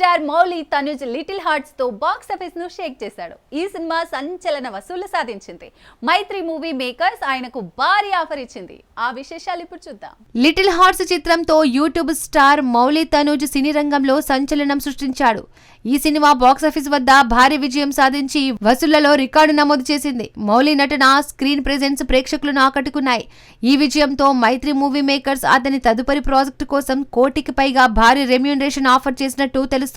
Star Mouli Tanuj little hearts తో box office ను షేక్ చేశాడు. ఈ సినిమా సంచలన వసూళ్లు సాధించింది. మైత్రి మూవీ మేకర్స్ ఆయనకు భారీ ఆఫర్ ఇచ్చింది. ఆ విశేషాలు ఇప్పుడు చూద్దాం. లిటిల్ హార్ట్స్ చిత్రంతో యూట్యూబ్ స్టార్ మౌలి తనుజ్ సినీ రంగంలో సంచలనం సృష్టించాడు. ఈ సినిమా బాక్సాఫీస్ వద్ద భారీ విజయం సాధించి వసూళ్లలో రికార్డు నమోదు చేసింది. మౌలి నటన, స్క్రీన్ ప్రెజెన్స్ ప్రేక్షకులను ఆకట్టుకున్నాయి. ఈ విజయంతో మైత్రి మూవీ మేకర్స్ అతని తదుపరి ప్రాజెక్టు కోసం కోటికి పైగా భారీ రెమ్యూనరేషన్ ఆఫర్ చేసినట్టు తెలుస్తోంది.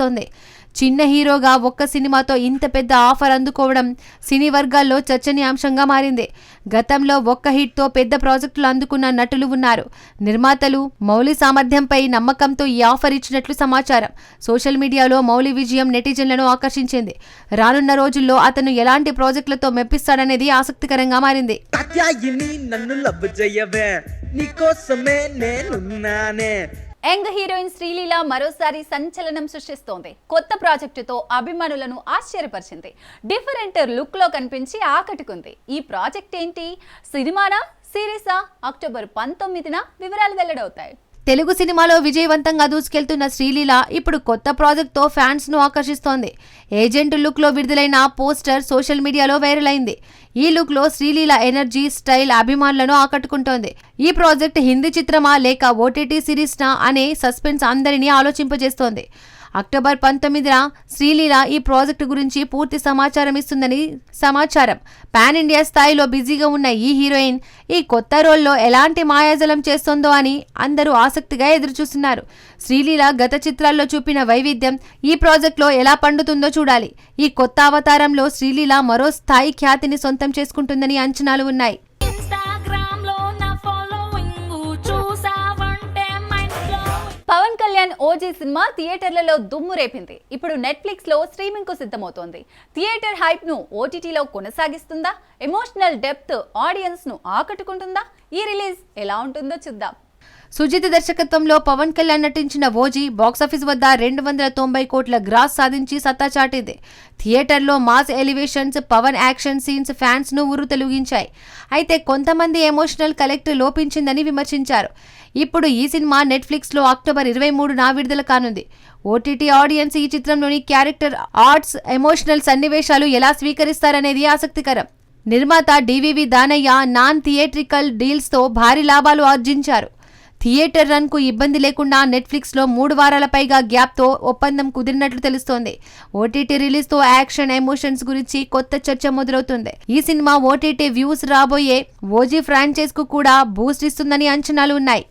చిన్న హీరోగా ఒక్క సినిమాతో ఇంత పెద్ద ఆఫర్ అందుకోవడం సినీ వర్గాల్లో చర్చనీయాంశంగా మారింది. గతంలో ఒక్క హిట్ తో పెద్ద ప్రాజెక్టులు అందుకున్న నటులు ఉన్నారు. నిర్మాతలు మౌలి సామర్థ్యంపై నమ్మకంతో ఈ ఆఫర్ ఇచ్చినట్లు సమాచారం. సోషల్ మీడియాలో మౌలి విజయం నెటిజన్లను ఆకర్షించింది. రానున్న రోజుల్లో అతను ఎలాంటి ప్రాజెక్టులతో మెప్పిస్తాడనేది ఆసక్తికరంగా మారింది. యంగ్ హీరోయిన్ శ్రీలీల మరోసారి సంచలనం సృష్టిస్తోంది. కొత్త ప్రాజెక్టుతో అభిమానులను ఆశ్చర్యపరిచింది. డిఫరెంట్ లుక్ లో కనిపించి ఆకట్టుకుంది. ఈ ప్రాజెక్ట్ ఏంటి? సినిమానా, సిరీసా? అక్టోబర్ 19న వివరాలు వెల్లడవుతాయి. తెలుగు సినిమాలో విజయవంతంగా దూసుకెళ్తున్న శ్రీలీల ఇప్పుడు కొత్త ప్రాజెక్ట్తో ఫ్యాన్స్ ను ఆకర్షిస్తోంది. ఏజెంట్ లుక్ లో విడుదలైన పోస్టర్ సోషల్ మీడియాలో వైరల్ అయింది. ఈ లుక్ లో శ్రీలీల ఎనర్జీ, స్టైల్ అభిమానులను ఆకట్టుకుంటోంది. ఈ ప్రాజెక్ట్ హిందీ చిత్రమా లేక ఓటీటీ సిరీస్నా అనే సస్పెన్స్ అందరినీ ఆలోచింపజేస్తోంది. అక్టోబర్ 19న శ్రీలీల ఈ ప్రాజెక్టు గురించి పూర్తి సమాచారం ఇస్తుందని సమాచారం. పాన్ ఇండియా స్థాయిలో బిజీగా ఉన్న ఈ హీరోయిన్ ఈ కొత్త రోల్లో ఎలాంటి మాయాజలం చేస్తోందో అని అందరూ ఆసక్తిగా ఎదురుచూస్తున్నారు. శ్రీలీల గత చిత్రాల్లో చూపిన వైవిధ్యం ఈ ప్రాజెక్టులో ఎలా పండుతుందో చూడాలి. ఈ కొత్త అవతారంలో శ్రీలీల మరో స్థాయి ఖ్యాతిని సొంతం చేసుకుంటుందని అంచనాలు ఉన్నాయి. పవన్ కళ్యాణ్ ఓజీ సినిమా థియేటర్లలో దుమ్ము రేపింది. ఇప్పుడు నెట్ఫ్లిక్స్ లో స్ట్రీమింగ్ కు సిద్ధమవుతోంది. థియేటర్ హైప్ ను ఓటీటీలో కొనసాగిస్తుందా? ఎమోషనల్ డెప్త్ ఆడియన్స్ ను ఆకట్టుకుంటుందా? ఈ రిలీజ్ ఎలా ఉంటుందో చూద్దాం. సుజిత్ దర్శకత్వంలో పవన్ కళ్యాణ్ నటించిన ఓజీ బాక్సాఫీస్ వద్ద 290 కోట్ల గ్రాస్ సాధించి సత్తా చాటింది. థియేటర్లో mass elevations, Pawan action scenes fans ను ఉర్రు తొలగించాయి. అయితే కొంతమంది ఎమోషనల్ కలెక్ట్ లోపించిందని విమర్శించారు. ఇప్పుడు ఈ సినిమా నెట్ఫ్లిక్స్ లో అక్టోబర్ 23న విడుదల కానుంది. ఓటీటీ ఆడియన్స్ ఈ చిత్రంలోని క్యారెక్టర్ ఆర్ట్స్, ఎమోషనల్ సన్నివేశాలు ఎలా స్వీకరిస్తారనేది ఆసక్తికరం. నిర్మాత DVV Danayya non theatrical deals తో భారీ లాభాలు ఆర్జించారు. థియేటర్ రన్ కు ఇబ్బంది లేకుండా నెట్ఫ్లిక్స్ లో 3 వారాల పైగా గ్యాప్ తో ఒప్పందం కుదిరినట్లు తెలుస్తోంది. ఓటీటీ రిలీజ్ తో యాక్షన్, ఎమోషన్స్ గురించి కొత్త చర్చ మొదలవుతుంది. ఈ సినిమా ఓటీటీ వ్యూస్ రాబోయే ఓజీ ఫ్రాంచైజ్ కు కూడా బూస్ట్ ఇస్తుందని అంచనాలు ఉన్నాయి.